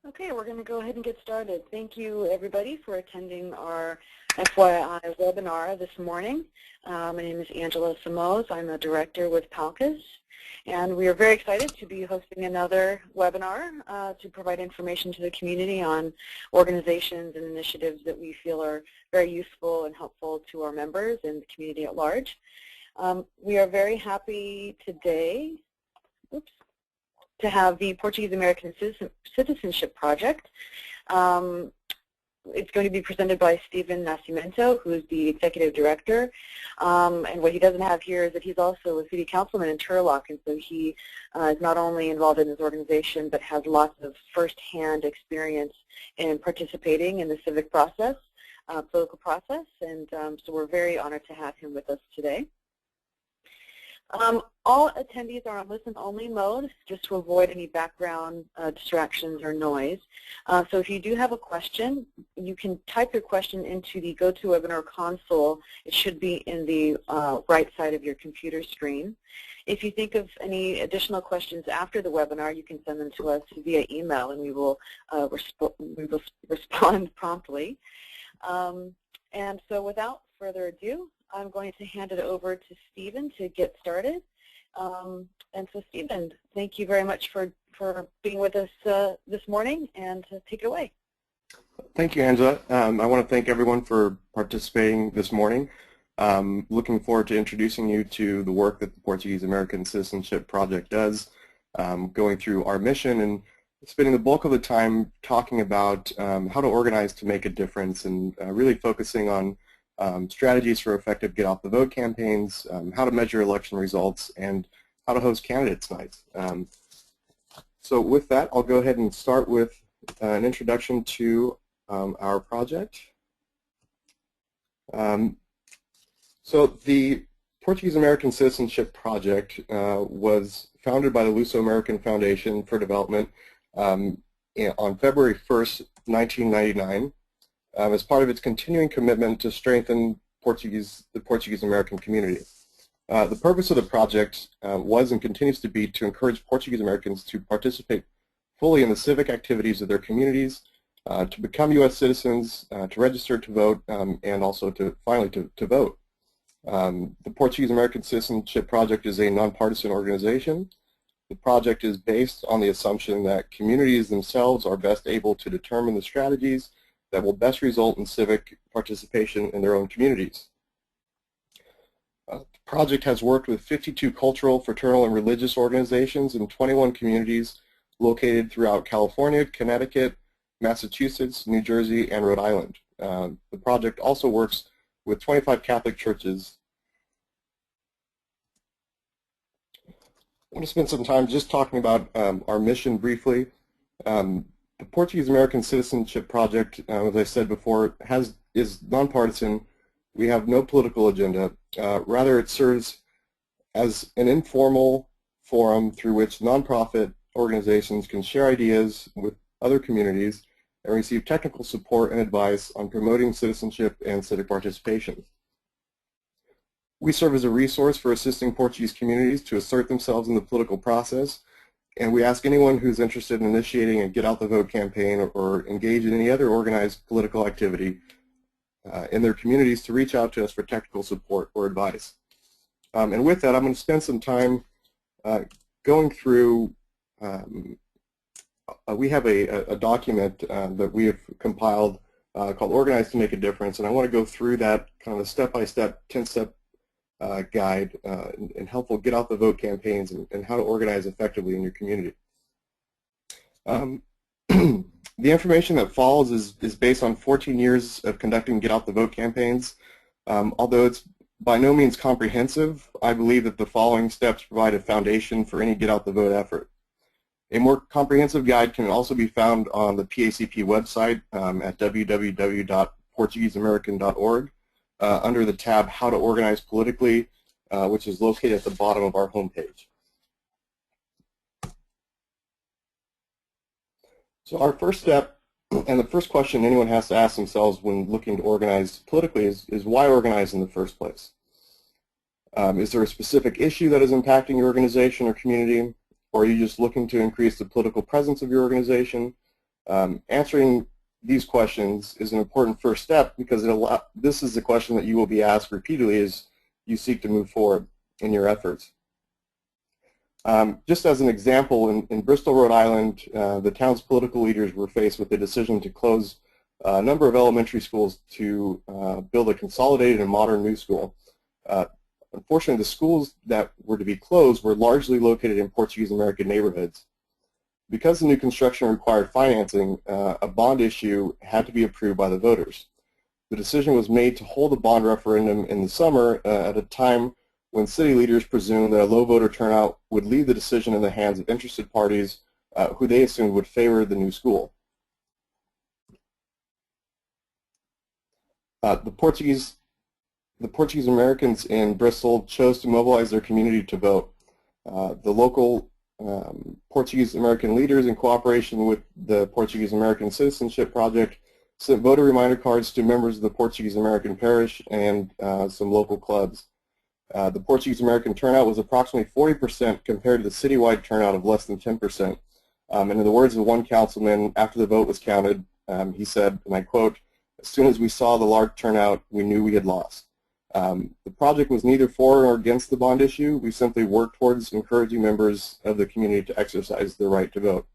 Okay, we're going to go ahead and get started. Thank you, everybody, for attending our FYI webinar this morning. My name is Angela Simoes. I'm a director with PALCAS, and we are very excited to be hosting another webinar to provide information to the community on organizations and initiatives that we feel are very useful and helpful to our members and the community at large. We are very happy today to have the Portuguese American Citizenship Project. It's going to be presented by Stephen Nascimento, who is the executive director. And what he doesn't have here is that he's also a city councilman in Turlock, and so he is not only involved in his organization, but has lots of firsthand experience in participating in the civic process, political process, and so we're very honored to have him with us today. All attendees are on listen-only mode, just to avoid any background distractions or noise. So if you do have a question, you can type your question into the GoToWebinar console. It should be in the right side of your computer screen. If you think of any additional questions after the webinar, you can send them to us via email, and we will respond promptly. And so without further ado, I'm going to hand it over to Stephen to get started. And so Stephen, thank you very much for being with us this morning, and take it away. Thank you, Angela. I want to thank everyone for participating this morning. Looking forward to introducing you to the work that the Portuguese American Citizenship Project does, going through our mission and spending the bulk of the time talking about how to organize to make a difference, and really focusing on strategies for effective get-off-the-vote campaigns, how to measure election results, and how to host candidates nights. So with that, I'll go ahead and start with an introduction to our project. So the Portuguese American Citizenship Project was founded by the Luso-American Foundation for Development on February 1st, 1999. As part of its continuing commitment to strengthen the Portuguese American community. The purpose of the project was and continues to be to encourage Portuguese Americans to participate fully in the civic activities of their communities, to become U.S. citizens, to register to vote, and also to finally to vote. The Portuguese American Citizenship Project is a nonpartisan organization. The project is based on the assumption that communities themselves are best able to determine the strategies that will best result in civic participation in their own communities. The project has worked with 52 cultural, fraternal, and religious organizations in 21 communities located throughout California, Connecticut, Massachusetts, New Jersey, and Rhode Island. The project also works with 25 Catholic churches. I want to spend some time just talking about our mission briefly. The Portuguese American Citizenship Project, as I said before, is nonpartisan. We have no political agenda. Rather, it serves as an informal forum through which nonprofit organizations can share ideas with other communities and receive technical support and advice on promoting citizenship and civic participation. We serve as a resource for assisting Portuguese communities to assert themselves in the political process. And we ask anyone who's interested in initiating a get-out-the-vote campaign or engage in any other organized political activity in their communities to reach out to us for technical support or advice. And with that, I'm going to spend some time going through, we have a document that we have compiled called Organize to Make a Difference, and I want to go through that kind of a step-by-step, 10-step guide and helpful get-out-the-vote campaigns and how to organize effectively in your community. The information that follows is based on 14 years of conducting get-out-the-vote campaigns. Although it's by no means comprehensive, I believe that the following steps provide a foundation for any get-out-the-vote effort. A more comprehensive guide can also be found on the PACP website at www.portugueseamerican.org. Under the tab How to Organize Politically, which is located at the bottom of our homepage. So our first step, and the first question anyone has to ask themselves when looking to organize politically is why organize in the first place? Is there a specific issue that is impacting your organization or community? Or are you just looking to increase the political presence of your organization? Answering these questions is an important first step because this is the question that you will be asked repeatedly as you seek to move forward in your efforts. Just as an example, in Bristol, Rhode Island, the town's political leaders were faced with the decision to close a number of elementary schools to build a consolidated and modern new school. Unfortunately, the schools that were to be closed were largely located in Portuguese American neighborhoods. Because the new construction required financing, a bond issue had to be approved by the voters. The decision was made to hold a bond referendum in the summer at a time when city leaders presumed that a low voter turnout would leave the decision in the hands of interested parties who they assumed would favor the new school. The Portuguese Americans in Bristol chose to mobilize their community to vote. The local Portuguese American leaders, in cooperation with the Portuguese American Citizenship Project, sent voter reminder cards to members of the Portuguese American parish and some local clubs. The Portuguese American turnout was approximately 40% compared to the citywide turnout of less than 10%. And in the words of one councilman, after the vote was counted, he said, and I quote, "As soon as we saw the large turnout, we knew we had lost." The project was neither for nor against the bond issue. We simply worked towards encouraging members of the community to exercise their right to vote.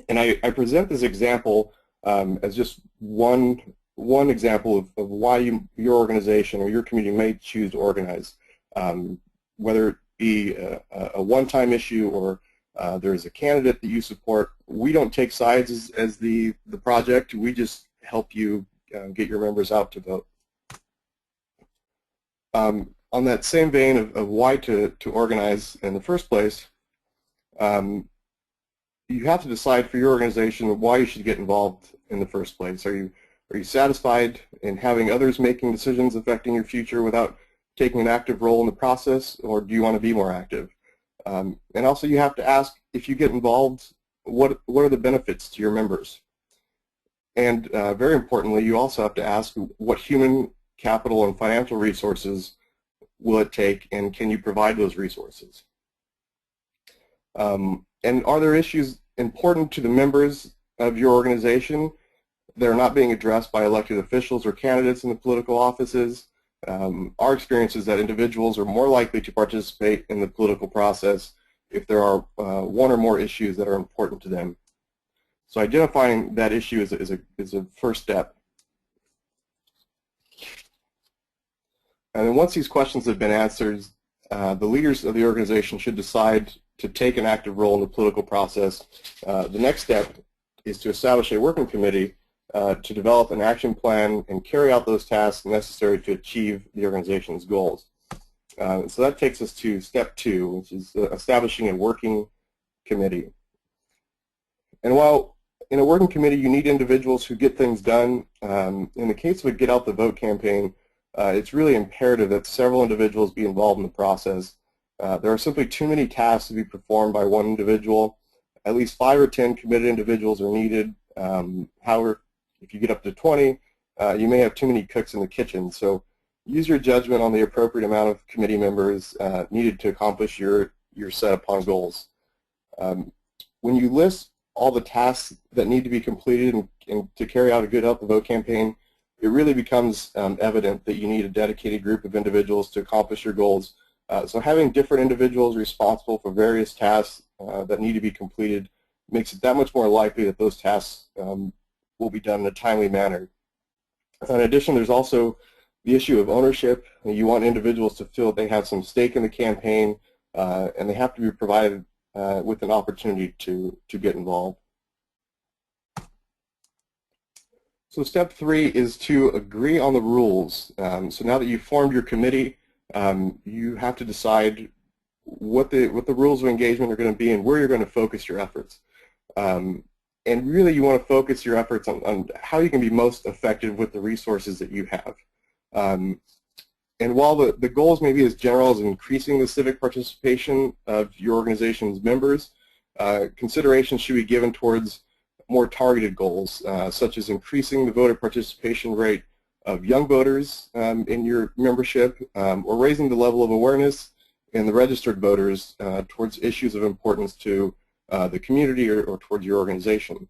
And I present this example as just one example of why your organization or your community may choose to organize, whether it be a one-time issue or there's a candidate that you support. We don't take sides as the project. We just help you get your members out to vote. On that same vein of why to organize in the first place, you have to decide for your organization why you should get involved in the first place. Are you satisfied in having others making decisions affecting your future without taking an active role in the process, or do you want to be more active? And also you have to ask, if you get involved, what are the benefits to your members? And very importantly, you also have to ask, what human capital and financial resources will it take, and can you provide those resources? And are there issues important to the members of your organization that are not being addressed by elected officials or candidates in the political offices? Our experience is that individuals are more likely to participate in the political process if there are one or more issues that are important to them. So identifying that issue is a first step. And then once these questions have been answered, the leaders of the organization should decide to take an active role in the political process. The next step is to establish a working committee to develop an action plan and carry out those tasks necessary to achieve the organization's goals. So that takes us to step 2, which is establishing a working committee. And while in a working committee you need individuals who get things done, in the case of a Get Out the Vote campaign, it's really imperative that several individuals be involved in the process. There are simply too many tasks to be performed by one individual. At least 5 or 10 committed individuals are needed. However, if you get up to 20, you may have too many cooks in the kitchen. So use your judgment on the appropriate amount of committee members needed to accomplish your set upon goals. When you list all the tasks that need to be completed and to carry out a Get Out the Vote campaign, it really becomes evident that you need a dedicated group of individuals to accomplish your goals. So having different individuals responsible for various tasks that need to be completed makes it that much more likely that those tasks will be done in a timely manner. In addition, there's also the issue of ownership. You want individuals to feel that they have some stake in the campaign, and they have to be provided with an opportunity to get involved. So step 3 is to agree on the rules. So now that you've formed your committee, you have to decide what the rules of engagement are going to be and where you're going to focus your efforts. And really you want to focus your efforts on how you can be most effective with the resources that you have. And while the goals may be as general as increasing the civic participation of your organization's members, consideration should be given towards more targeted goals, such as increasing the voter participation rate of young voters in your membership, or raising the level of awareness in the registered voters towards issues of importance to the community or towards your organization.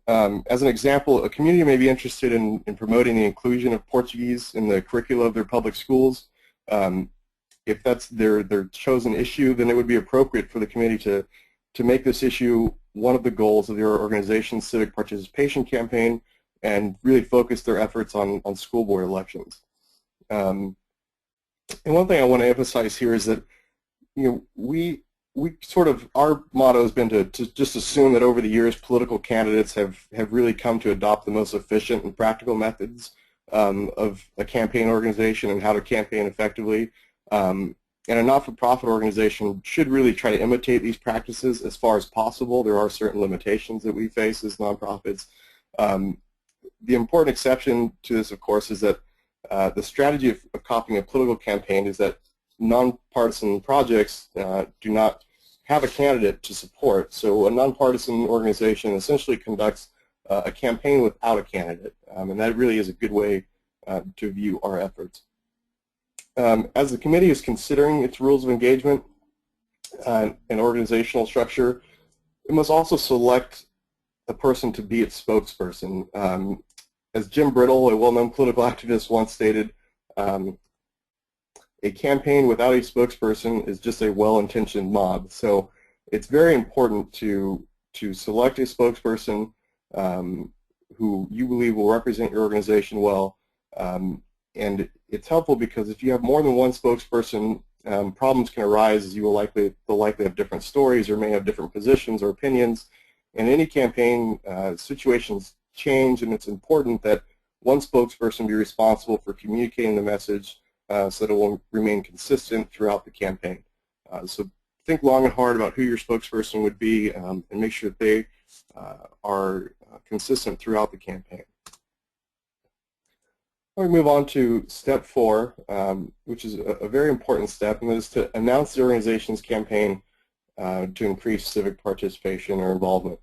As an example, a community may be interested in promoting the inclusion of Portuguese in the curricula of their public schools. If that's their chosen issue, then it would be appropriate for the committee to make this issue one of the goals of your organization's civic participation campaign and really focus their efforts on school board elections. And one thing I want to emphasize here is that, we sort of, our motto has been to just assume that over the years political candidates have really come to adopt the most efficient and practical methods of a campaign organization and how to campaign effectively. And a not-for-profit organization should really try to imitate these practices as far as possible. There are certain limitations that we face as nonprofits. The important exception to this, of course, is that the strategy of copying a political campaign is that nonpartisan projects do not have a candidate to support. So a nonpartisan organization essentially conducts a campaign without a candidate, and that really is a good way to view our efforts. As the committee is considering its rules of engagement and organizational structure, it must also select a person to be its spokesperson. As Jim Brittle, a well-known political activist, once stated, a campaign without a spokesperson is just a well-intentioned mob. So it's very important to select a spokesperson who you believe will represent your organization well. And it's helpful because if you have more than one spokesperson, problems can arise as they'll likely have different stories or may have different positions or opinions. In any campaign, situations change, and it's important that one spokesperson be responsible for communicating the message so that it will remain consistent throughout the campaign. So think long and hard about who your spokesperson would be and make sure that they are consistent throughout the campaign. We move on to step 4, which is a very important step, and that is to announce the organization's campaign to increase civic participation or involvement.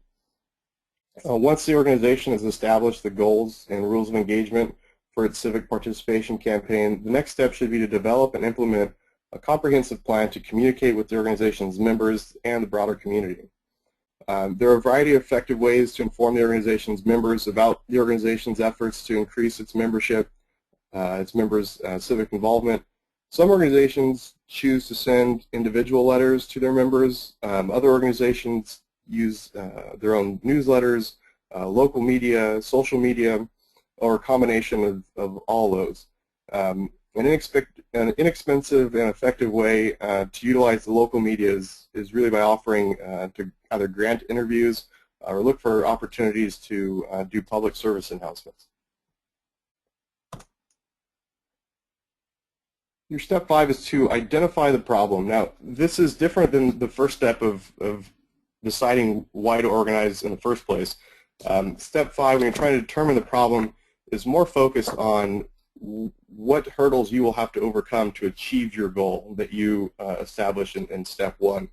Once the organization has established the goals and rules of engagement for its civic participation campaign, the next step should be to develop and implement a comprehensive plan to communicate with the organization's members and the broader community. There are a variety of effective ways to inform the organization's members about the organization's efforts to increase its membership, its members' civic involvement. Some organizations choose to send individual letters to their members. Other organizations use their own newsletters, local media, social media, or a combination of all those. An inexpensive and effective way to utilize the local media is really by offering to either grant interviews or look for opportunities to do public service announcements. Your step 5 is to identify the problem. Now, this is different than the first step of deciding why to organize in the first place. Step 5, when you're trying to determine the problem, is more focused on what hurdles you will have to overcome to achieve your goal that you establish in step 1.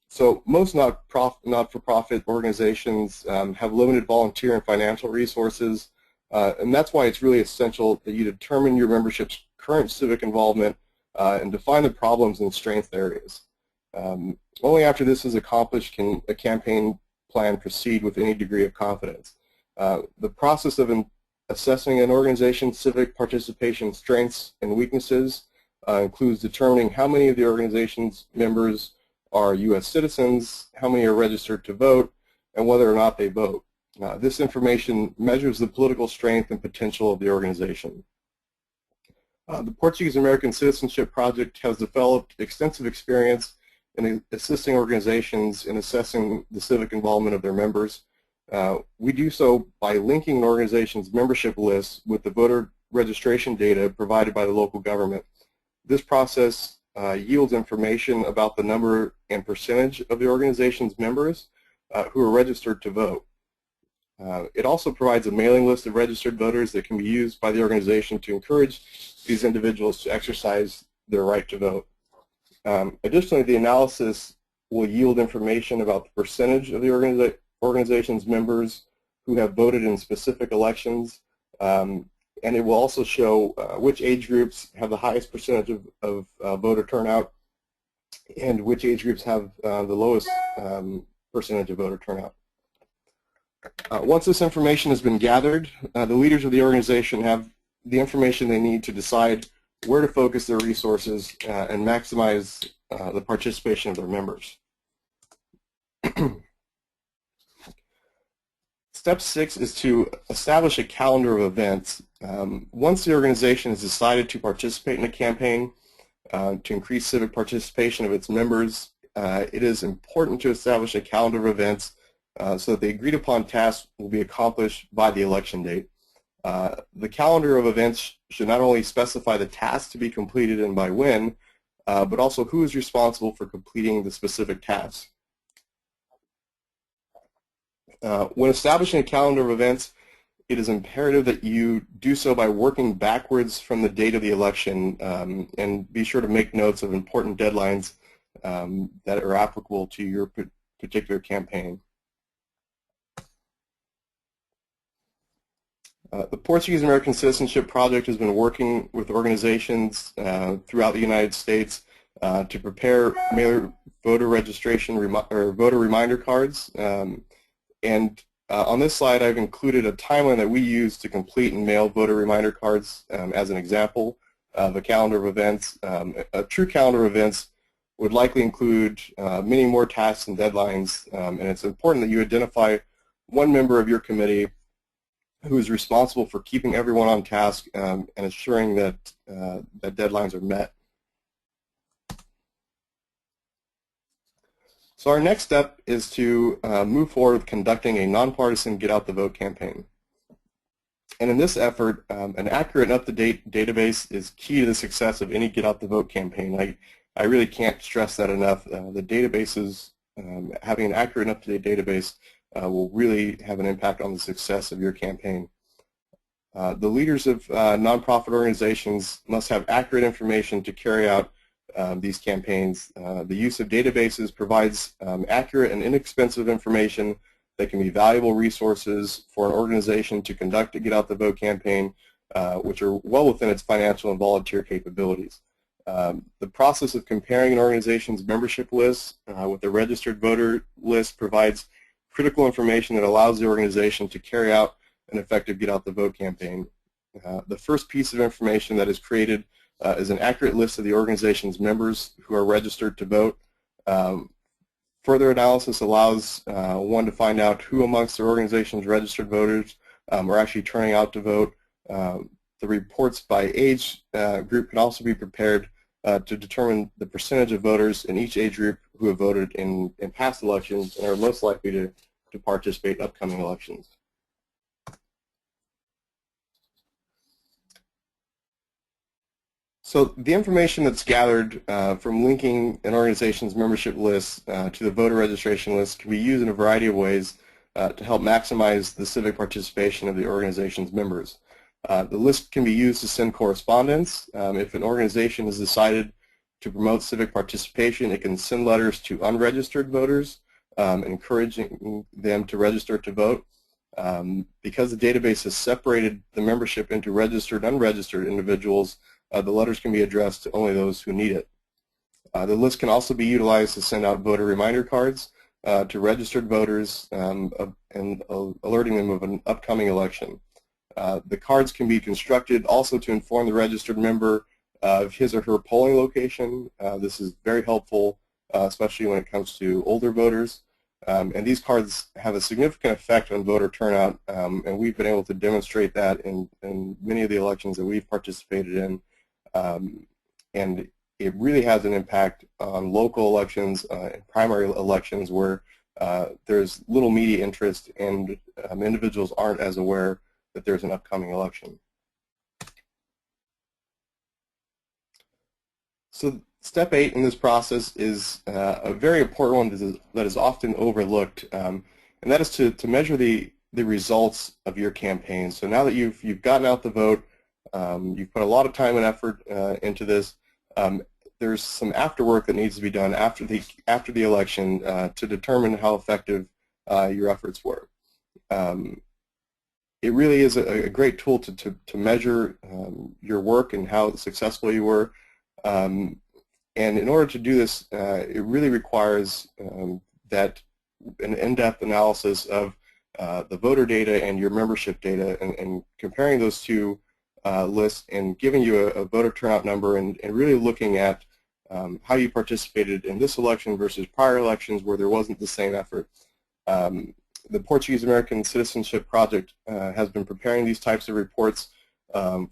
So most not-for-profit organizations have limited volunteer and financial resources, and that's why it's really essential that you determine your membership's current civic involvement and define the problems and strength areas. Only after this is accomplished can a campaign plan proceed with any degree of confidence. The process of assessing an organization's civic participation strengths and weaknesses includes determining how many of the organization's members are U.S. citizens, how many are registered to vote, and whether or not they vote. This information measures the political strength and potential of the organization. The Portuguese American Citizenship Project has developed extensive experience in assisting organizations in assessing the civic involvement of their members. We do so by linking an organization's membership list with the voter registration data provided by the local government. This process yields information about the number and percentage of the organization's members who are registered to vote. It also provides a mailing list of registered voters that can be used by the organization to encourage these individuals to exercise their right to vote. Additionally, the analysis will yield information about the percentage of the organization's members who have voted in specific elections, and it will also show which age groups have the highest percentage of voter turnout and which age groups have the lowest percentage of voter turnout. Once this information has been gathered, the leaders of the organization have the information they need to decide where to focus their resources and maximize the participation of their members. Step 6 is to establish a calendar of events. Once the organization has decided to participate in a campaign to increase civic participation of its members, it is important to establish a calendar of events so that the agreed upon tasks will be accomplished by the election date. The calendar of events should not only specify the tasks to be completed and by when, but also who is responsible for completing the specific tasks. When establishing a calendar of events, it is imperative that you do so by working backwards from the date of the election, and be sure to make notes of important deadlines that are applicable to your particular campaign. The Portuguese American Citizenship Project has been working with organizations throughout the United States to prepare mailer voter registration or voter reminder cards. On this slide, I've included a timeline that we use to complete and mail voter reminder cards as an example of a calendar of events. A true calendar of events would likely include many more tasks and deadlines, and it's important that you identify one member of your committee who is responsible for keeping everyone on task and ensuring that, that deadlines are met. So our next step is to move forward with conducting a nonpartisan Get Out the Vote campaign. And in this effort, an accurate and up-to-date database is key to the success of any Get Out the Vote campaign. I really can't stress that enough. The databases, having an accurate and up-to-date database will really have an impact on the success of your campaign. The leaders of nonprofit organizations must have accurate information to carry out these campaigns. The use of databases provides accurate and inexpensive information that can be valuable resources for an organization to conduct a Get Out the Vote campaign, which are well within its financial and volunteer capabilities. The process of comparing an organization's membership list with a registered voter list provides critical information that allows the organization to carry out an effective Get Out the Vote campaign. The first piece of information that is created is an accurate list of the organization's members who are registered to vote. Further analysis allows one to find out who amongst the organization's registered voters are actually turning out to vote. The reports by age group can also be prepared to determine the percentage of voters in each age group who have voted in past elections and are most likely to participate in upcoming elections. So the information that's gathered from linking an organization's membership list to the voter registration list can be used in a variety of ways to help maximize the civic participation of the organization's members. The list can be used to send correspondence. If an organization has decided to promote civic participation, it can send letters to unregistered voters encouraging them to register to vote. Because the database has separated the membership into registered and unregistered individuals, the letters can be addressed to only those who need it. The list can also be utilized to send out voter reminder cards to registered voters and alerting them of an upcoming election. The cards can be constructed also to inform the registered member of his or her polling location. This is very helpful, especially when it comes to older voters. And these cards have a significant effect on voter turnout, and we've been able to demonstrate that in many of the elections that we've participated in. And it really has an impact on local elections and primary elections where there's little media interest and individuals aren't as aware that there's an upcoming election. So step 8 in this process is a very important one that is often overlooked, and that is to measure the results of your campaign. So now that you've gotten out the vote, you've put a lot of time and effort into this, there's some after work that needs to be done after the election to determine how effective your efforts were. It really is a great tool to measure your work and how successful you were. And in order to do this, it really requires that an in-depth analysis of the voter data and your membership data, and comparing those two lists and giving you a voter turnout number, and really looking at how you participated in this election versus prior elections where there wasn't the same effort. The Portuguese American Citizenship Project has been preparing these types of reports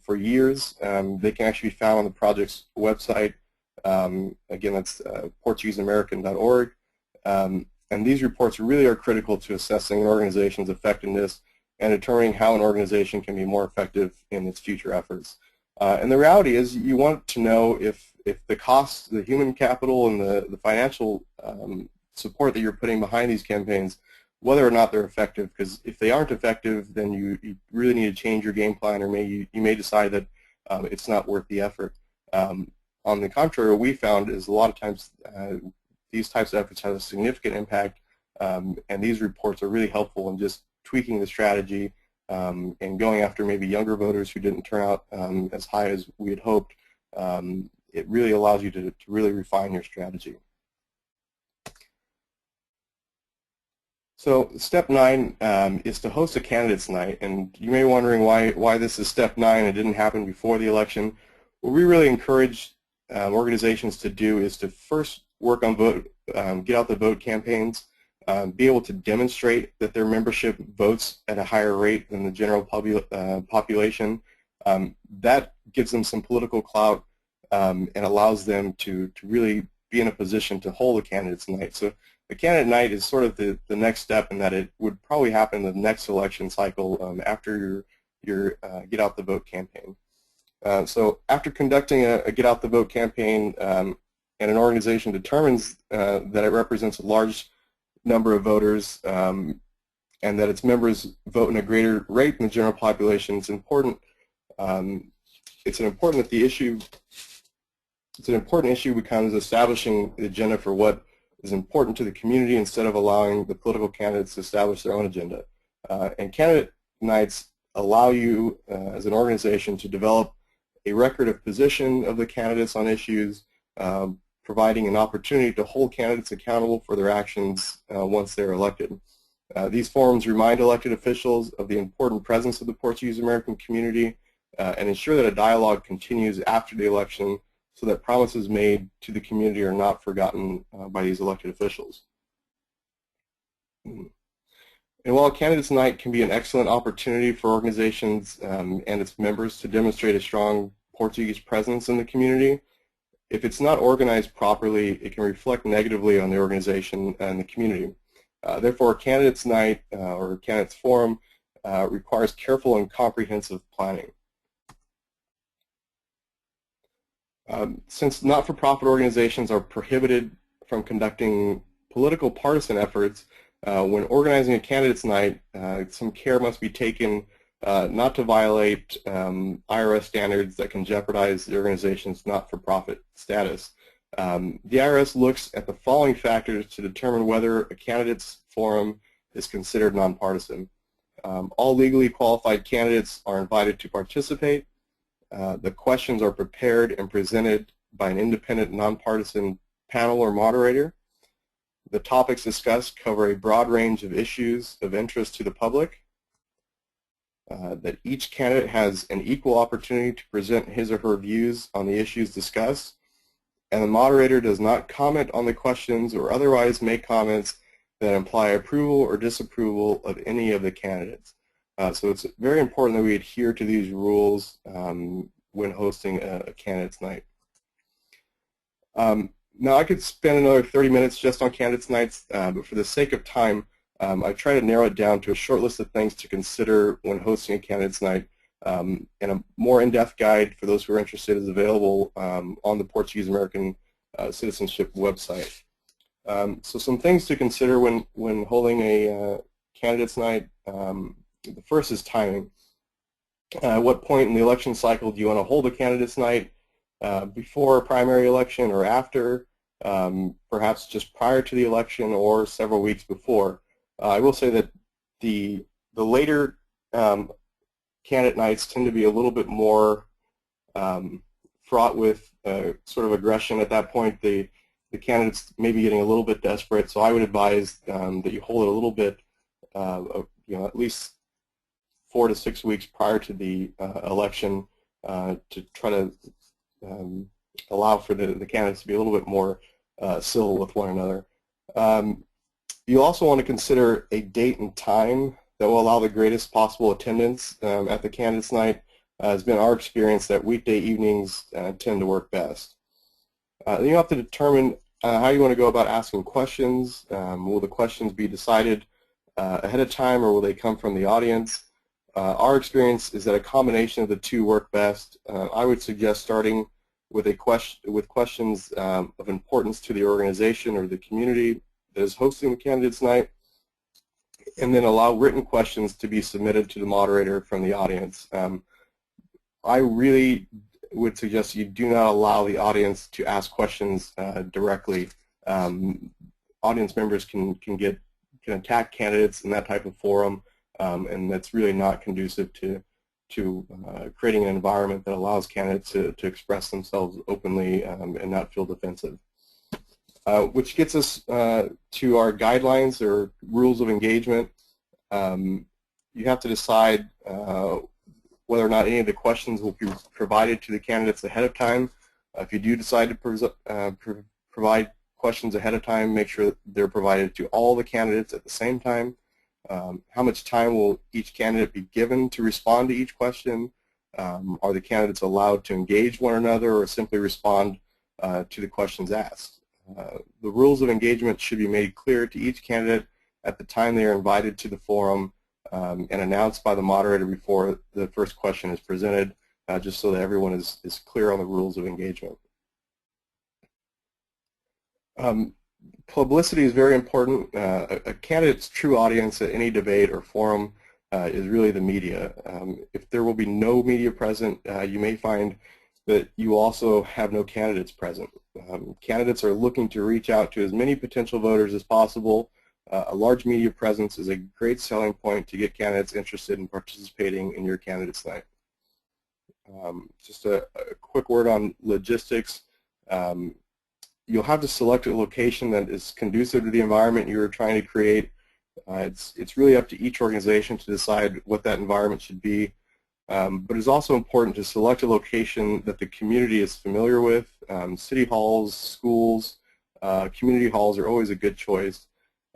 for years. They can actually be found on the project's website. Again, that's PortugueseAmerican.org. And these reports really are critical to assessing an organization's effectiveness and determining how an organization can be more effective in its future efforts. And the reality is you want to know if the costs, the human capital, and the financial support that you're putting behind these campaigns, whether or not they're effective. Because if they aren't effective, then you really need to change your game plan, or you may decide that it's not worth the effort. On the contrary, what we found is a lot of times these types of efforts have a significant impact, and these reports are really helpful in just tweaking the strategy and going after maybe younger voters who didn't turn out as high as we had hoped. It really allows you to really refine your strategy. So step 9 is to host a candidates night, and you may be wondering why this is step 9 and it didn't happen before the election. What we really encourage organizations to do is to first work on get out the vote campaigns, be able to demonstrate that their membership votes at a higher rate than the general population. That gives them some political clout and allows them to really be in a position to hold a candidates night. So the candidate night is sort of the next step, in that it would probably happen in the next election cycle after your get out the vote campaign. So after conducting a get out the vote campaign, and an organization determines that it represents a large number of voters and that its members vote in a greater rate than the general population, it's important. It's important that the issue. It's an important issue becomes establishing the agenda for what is important to the community instead of allowing the political candidates to establish their own agenda. And candidate nights allow you as an organization to develop a record of position of the candidates on issues, providing an opportunity to hold candidates accountable for their actions once they're elected. These forums remind elected officials of the important presence of the Portuguese American community and ensure that a dialogue continues after the election, so that promises made to the community are not forgotten by these elected officials. And while Candidates Night can be an excellent opportunity for organizations and its members to demonstrate a strong Portuguese presence in the community, if it's not organized properly, it can reflect negatively on the organization and the community. Therefore, Candidates Night or Candidates Forum requires careful and comprehensive planning. Since not-for-profit organizations are prohibited from conducting political partisan efforts, when organizing a candidates night, some care must be taken not to violate IRS standards that can jeopardize the organization's not-for-profit status. The IRS looks at the following factors to determine whether a candidates forum is considered nonpartisan. All legally qualified candidates are invited to participate. The questions are prepared and presented by an independent nonpartisan panel or moderator. The topics discussed cover a broad range of issues of interest to the public. That each candidate has an equal opportunity to present his or her views on the issues discussed, and the moderator does not comment on the questions or otherwise make comments that imply approval or disapproval of any of the candidates. So it's very important that we adhere to these rules when hosting a candidates night. Now I could spend another 30 minutes just on candidates nights, but for the sake of time, I try to narrow it down to a short list of things to consider when hosting a candidates night, and a more in-depth guide for those who are interested is available on the Portuguese American Citizenship website. So some things to consider when holding a candidates night. The first is timing. At what point in the election cycle do you want to hold a candidates night? Before a primary election or after, perhaps just prior to the election or several weeks before. I will say that the later candidate nights tend to be a little bit more fraught with sort of aggression. At that point, the candidates may be getting a little bit desperate, so I would advise that you hold it a little bit at least 4 to 6 weeks prior to the election to try to allow for the candidates to be a little bit more civil with one another. You also want to consider a date and time that will allow the greatest possible attendance at the candidates night. It's been our experience that weekday evenings tend to work best. You have to determine how you want to go about asking questions. Will the questions be decided ahead of time, or will they come from the audience? Our experience is that a combination of the two work best. I would suggest starting with questions of importance to the organization or the community that is hosting the candidates night, and then allow written questions to be submitted to the moderator from the audience. I really would suggest you do not allow the audience to ask questions directly. Audience members can attack candidates in that type of forum, and that's really not conducive to creating an environment that allows candidates to express themselves openly and not feel defensive. Which gets us to our guidelines or rules of engagement. You have to decide whether or not any of the questions will be provided to the candidates ahead of time. If you do decide to provide questions ahead of time, make sure that they're provided to all the candidates at the same time. How much time will each candidate be given to respond to each question? Are the candidates allowed to engage one another or simply respond to the questions asked? The rules of engagement should be made clear to each candidate at the time they are invited to the forum and announced by the moderator before the first question is presented, just so that everyone is clear on the rules of engagement. Publicity is very important. A candidate's true audience at any debate or forum is really the media. If there will be no media present, you may find that you also have no candidates present. Candidates are looking to reach out to as many potential voters as possible. A large media presence is a great selling point to get candidates interested in participating in your candidates night. Just a quick word on logistics. You'll have to select a location that is conducive to the environment you are trying to create. It's really up to each organization to decide what that environment should be. But it's also important to select a location that the community is familiar with. City halls, schools, community halls are always a good choice.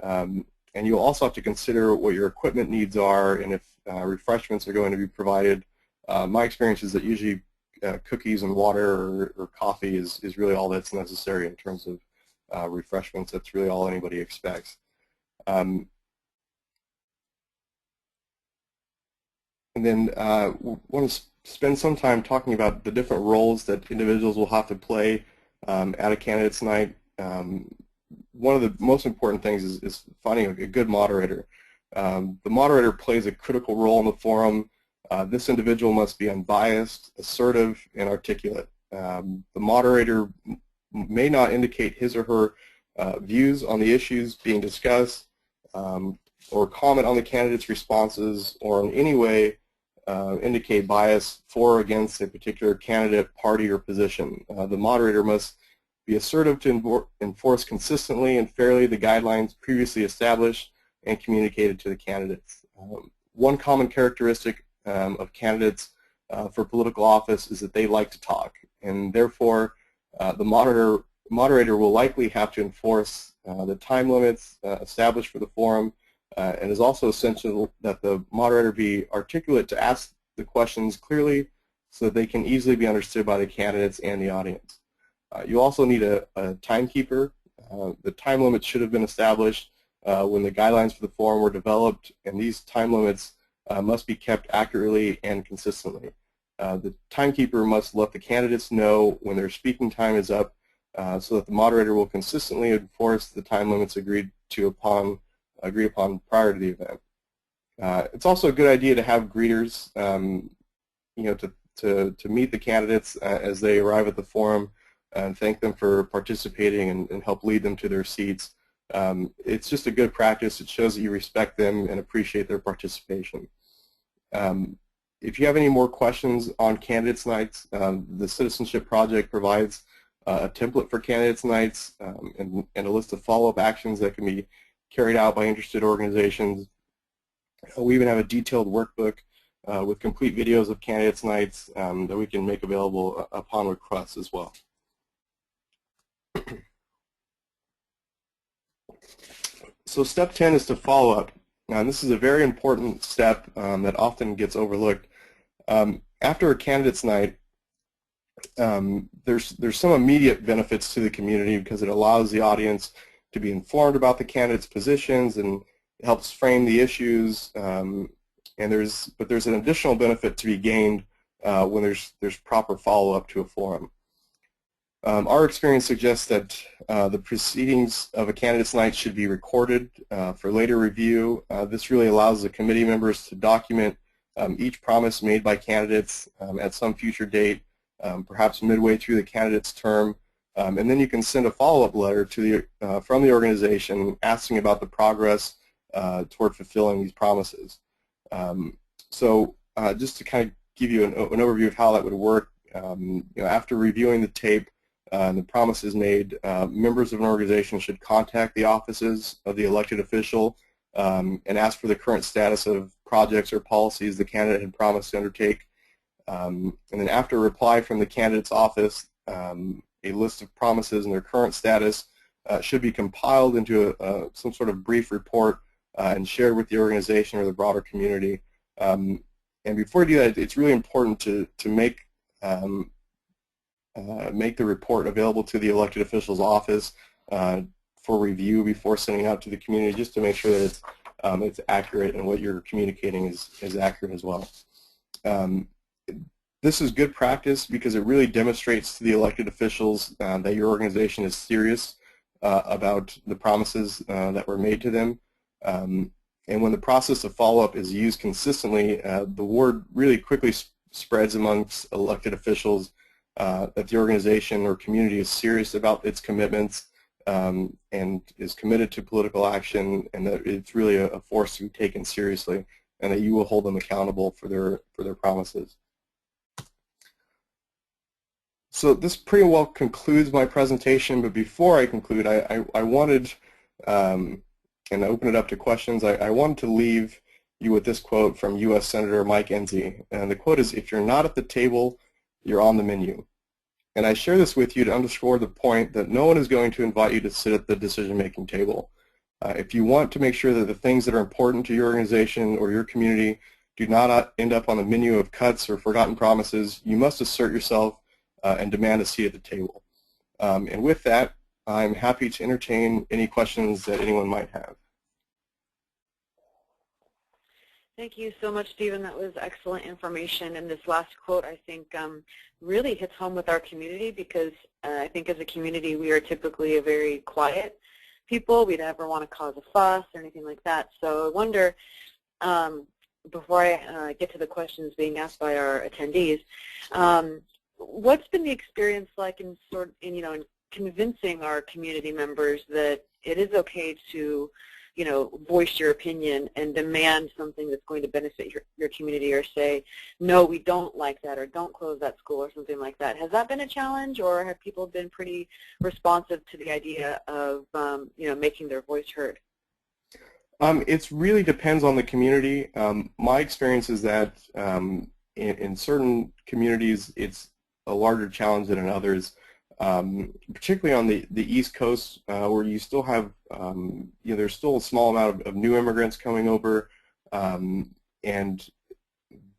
And you'll also have to consider what your equipment needs are and if refreshments are going to be provided. My experience is that usually cookies and water or coffee is really all that's necessary in terms of refreshments. That's really all anybody expects. And then we want to spend some time talking about the different roles that individuals will have to play at a candidates night. One of the most important things is finding a good moderator. The moderator plays a critical role in the forum. This individual must be unbiased, assertive, and articulate. The moderator may not indicate his or her views on the issues being discussed or comment on the candidate's responses or in any way indicate bias for or against a particular candidate, party, or position. The moderator must be assertive to enforce consistently and fairly the guidelines previously established and communicated to the candidates. One common characteristic of candidates for political office is that they like to talk, and therefore the moderator will likely have to enforce the time limits established for the forum, and is also essential that the moderator be articulate to ask the questions clearly so that they can easily be understood by the candidates and the audience. You also need a timekeeper. The time limits should have been established when the guidelines for the forum were developed, and these time limits must be kept accurately and consistently. The timekeeper must let the candidates know when their speaking time is up so that the moderator will consistently enforce the time limits agreed upon prior to the event. It's also a good idea to have greeters, to meet the candidates as they arrive at the forum and thank them for participating and help lead them to their seats. It's just a good practice. It shows that you respect them and appreciate their participation. If you have any more questions on candidates nights, the Citizenship Project provides a template for candidates nights and a list of follow-up actions that can be carried out by interested organizations. We even have a detailed workbook with complete videos of candidates' nights that we can make available upon request as well. So step 10 is to follow up. Now this is a very important step that often gets overlooked. After a candidate's night, there's some immediate benefits to the community because it allows the audience to be informed about the candidates' positions and helps frame the issues. But there's an additional benefit to be gained when there's proper follow-up to a forum. Our experience suggests that the proceedings of a candidate's night should be recorded for later review. This really allows the committee members to document each promise made by candidates at some future date, perhaps midway through the candidate's term, and then you can send a follow-up letter to the, from the organization asking about the progress toward fulfilling these promises. Just to kind of give you an overview of how that would work, after reviewing the tape and the promises made, members of an organization should contact the offices of the elected official and ask for the current status of projects or policies the candidate had promised to undertake. And then after a reply from the candidate's office, a list of promises and their current status should be compiled into some sort of brief report and shared with the organization or the broader community. And before you do that, it's really important to make the report available to the elected official's office for review before sending out to the community, just to make sure that it's accurate and what you're communicating is accurate as well. This is good practice because it really demonstrates to the elected officials that your organization is serious about the promises that were made to them. And when the process of follow-up is used consistently, the word really quickly spreads amongst elected officials that the organization or community is serious about its commitments and is committed to political action, and that it's really a force to be taken seriously, and that you will hold them accountable for their promises. So this pretty well concludes my presentation, but before I conclude, I wanted, and open it up to questions, I wanted to leave you with this quote from U.S. Senator Mike Enzi. And the quote is, "If you're not at the table, you're on the menu." And I share this with you to underscore the point that no one is going to invite you to sit at the decision-making table. If you want to make sure that the things that are important to your organization or your community do not end up on the menu of cuts or forgotten promises, you must assert yourself and demand a seat at the table. And with that, I'm happy to entertain any questions that anyone might have. Thank you so much, Stephen. That was excellent information. And this last quote, I think, really hits home with our community, because I think as a community we are typically a very quiet people. We never want to cause a fuss or anything like that. So I wonder, before I get to the questions being asked by our attendees, what's been the experience like in in convincing our community members that it is okay to voice your opinion and demand something that's going to benefit your community, or say, no, we don't like that, or don't close that school, or something like that? Has that been a challenge, or have people been pretty responsive to the idea of making their voice heard? It really depends on the community. My experience is that in certain communities it's a larger challenge than in others. Particularly on the East Coast, where you still have, there's still a small amount of new immigrants coming over, and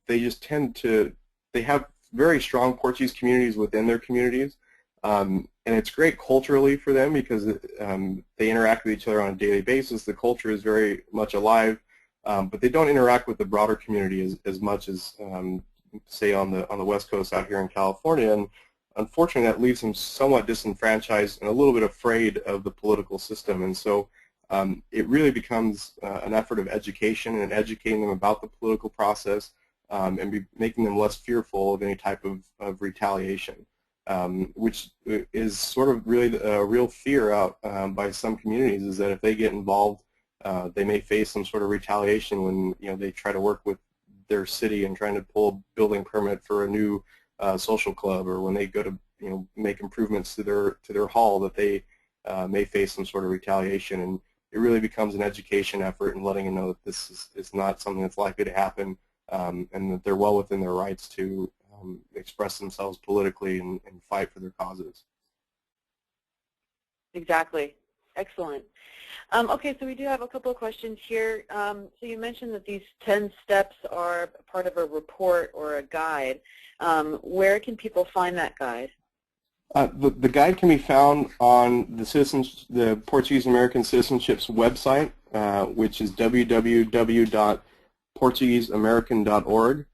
they just they have very strong Portuguese communities within their communities, and it's great culturally for them because they interact with each other on a daily basis. The culture is very much alive, but they don't interact with the broader community as much as, say, on the West Coast out here in California. And unfortunately, that leaves them somewhat disenfranchised and a little bit afraid of the political system. And so it really becomes an effort of education and educating them about the political process and making them less fearful of any type of retaliation, which is sort of really a real fear out by some communities, is that if they get involved, they may face some sort of retaliation when they try to work with their city and trying to pull a building permit for a new social club, or when they go to make improvements to their hall, that they may face some sort of retaliation. it really becomes an education effort and letting them know that this is not something that's likely to happen, and that they're well within their rights to express themselves politically and fight for their causes. Exactly. Excellent. Okay, so we do have a couple of questions here. So you mentioned that these 10 steps are part of a report or a guide. Where can people find that guide? The guide can be found on the Portuguese American Citizenship's website, which is www.portugueseamerican.org.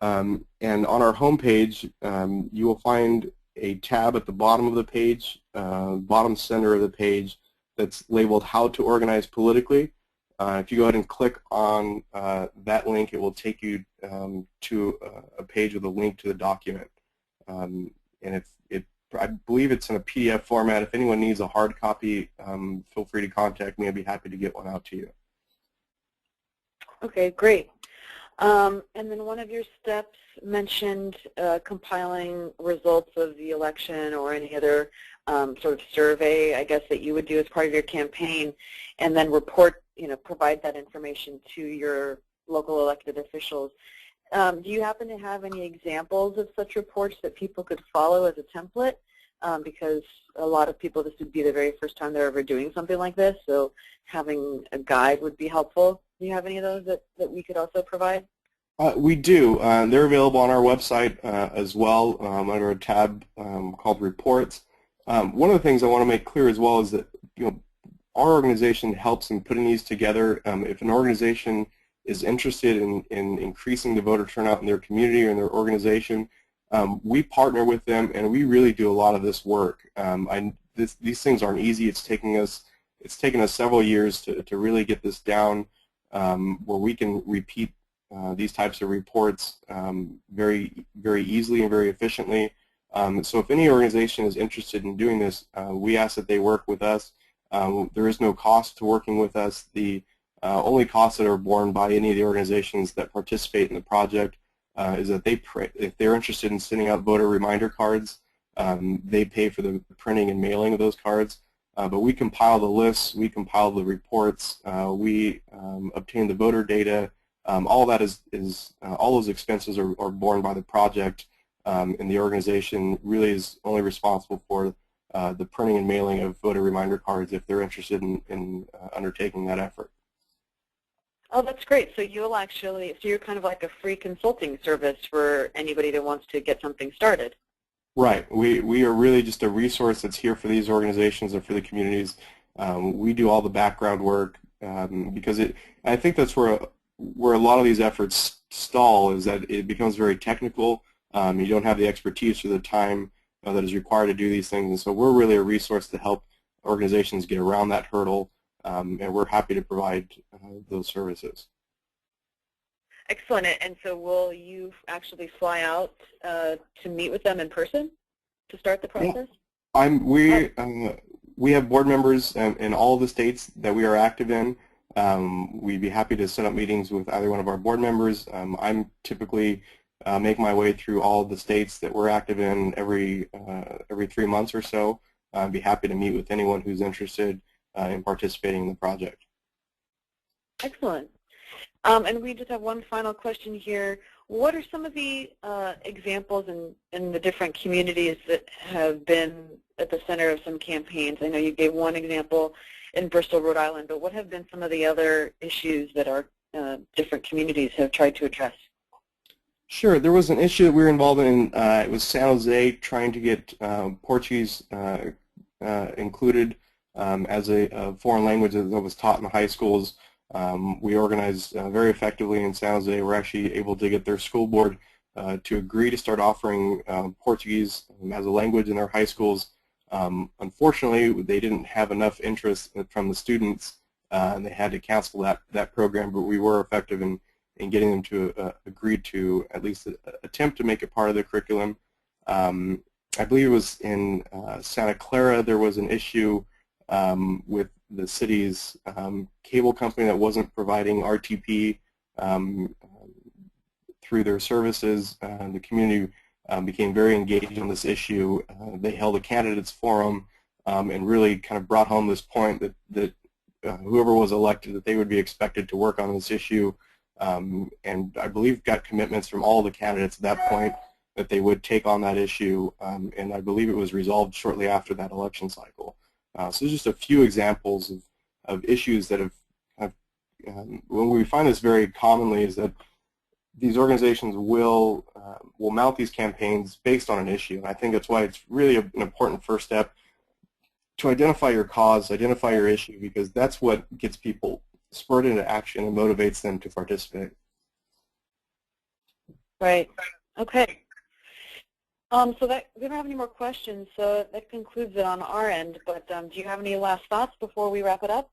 And on our homepage, you will find a tab at the bottom of the page, bottom center of the page, that's labeled How to Organize Politically. If you go ahead and click on that link, it will take you to a page with a link to the document. And I believe it's in a PDF format. If anyone needs a hard copy, feel free to contact me. I'd be happy to get one out to you. Okay, great. And then one of your steps mentioned compiling results of the election or any other sort of survey, I guess, that you would do as part of your campaign, and then provide that information to your local elected officials. Do you happen to have any examples of such reports that people could follow as a template? Because a lot of people, this would be the very first time they're ever doing something like this, so having a guide would be helpful. Do you have any of those that we could also provide? We do. They're available on our website as well under a tab called Reports. One of the things I want to make clear as well is that our organization helps in putting these together. If an organization is interested in increasing the voter turnout in their community or in their organization, we partner with them, and we really do a lot of this work. These things aren't easy. It's taken us several years to really get this down, where we can repeat these types of reports very, very easily and very efficiently. So if any organization is interested in doing this, we ask that they work with us. There is no cost to working with us. The only costs that are borne by any of the organizations that participate in the project is that if they're interested in sending out voter reminder cards, they pay for the printing and mailing of those cards. But we compile the lists, we compile the reports, we obtain the voter data. All that all those expenses are borne by the project, and the organization really is only responsible for the printing and mailing of voter reminder cards if they're interested in undertaking that effort. Oh, that's great. So you're kind of like a free consulting service for anybody that wants to get something started. Right. We are really just a resource that's here for these organizations and for the communities. We do all the background work because I think that's where a lot of these efforts stall, is that it becomes very technical. You don't have the expertise or the time that is required to do these things, and so we're really a resource to help organizations get around that hurdle, and we're happy to provide those services. Excellent. And so will you actually fly out to meet with them in person to start the process? Yeah. We have board members in all the states that we are active in. We'd be happy to set up meetings with either one of our board members. I'm typically make my way through all of the states that we're active in every 3 months or so. I'd be happy to meet with anyone who's interested in participating in the project. Excellent. And we just have one final question here. What are some of the examples in the different communities that have been at the center of some campaigns? I know you gave one example in Bristol, Rhode Island, but what have been some of the other issues that our different communities have tried to address? Sure. There was an issue that we were involved in. It was San Jose trying to get Portuguese included as a foreign language that was taught in the high schools. We organized very effectively in San Jose. We're actually able to get their school board to agree to start offering Portuguese as a language in their high schools. Unfortunately, they didn't have enough interest from the students, and they had to cancel that program, but we were effective in getting them to agree to at least attempt to make it part of the curriculum. I believe it was in Santa Clara there was an issue with the city's cable company that wasn't providing RTP through their services. The community became very engaged on this issue. They held a candidates forum and really kind of brought home this point that whoever was elected, that they would be expected to work on this issue, and I believe got commitments from all the candidates at that point that they would take on that issue, and I believe it was resolved shortly after that election cycle. So there's just a few examples of issues that when we find this very commonly is that these organizations will mount these campaigns based on an issue, and I think that's why it's really an important first step to identify your cause, identify your issue, because that's what gets people spurred into action and motivates them to participate. Right. Okay. So that we don't have any more questions, so that concludes it on our end. But do you have any last thoughts before we wrap it up?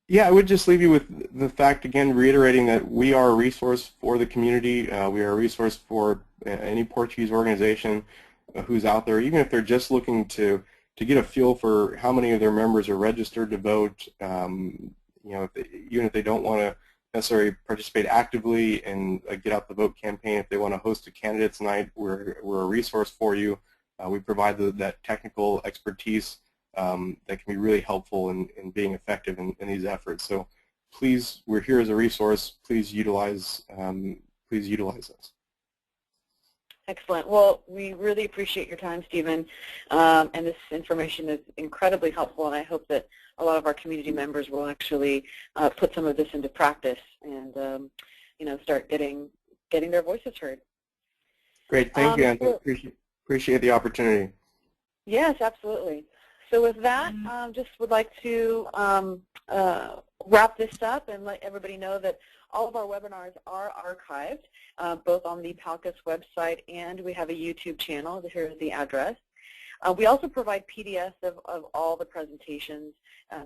Yeah, I would just leave you with the fact, again, reiterating that we are a resource for the community. We are a resource for any Portuguese organization who's out there, even if they're just looking to get a feel for how many of their members are registered to vote. You know, even if they don't want to necessarily participate actively and get out the vote campaign, if they want to host a candidates night, we're a resource for you. We provide that technical expertise that can be really helpful in being effective in these efforts. So please, we're here as a resource. Please utilize us. Excellent. Well, we really appreciate your time, Stephen, and this information is incredibly helpful, and I hope that a lot of our community members will actually put some of this into practice and you know, start getting their voices heard. Great. Thank you, Angela. Appreciate the opportunity. Yes, absolutely. So with that, just would like to wrap this up and let everybody know that all of our webinars are archived, both on the PALCUS website, and we have a YouTube channel. Here is the address. We also provide PDFs of all the presentations.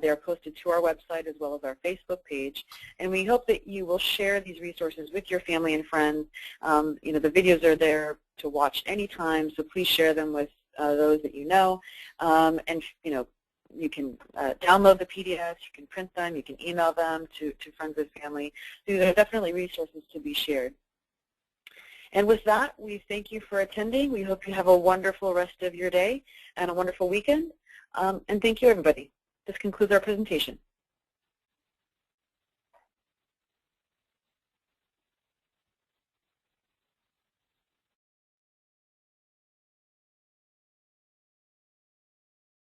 They are posted to our website as well as our Facebook page, and we hope that you will share these resources with your family and friends. You know, the videos are there to watch anytime, so please share them with those that you know, and you know, you can download the PDFs, you can print them, you can email them to friends and family. So these are definitely resources to be shared. And with that, we thank you for attending. We hope you have a wonderful rest of your day and a wonderful weekend. And thank you, everybody. This concludes our presentation.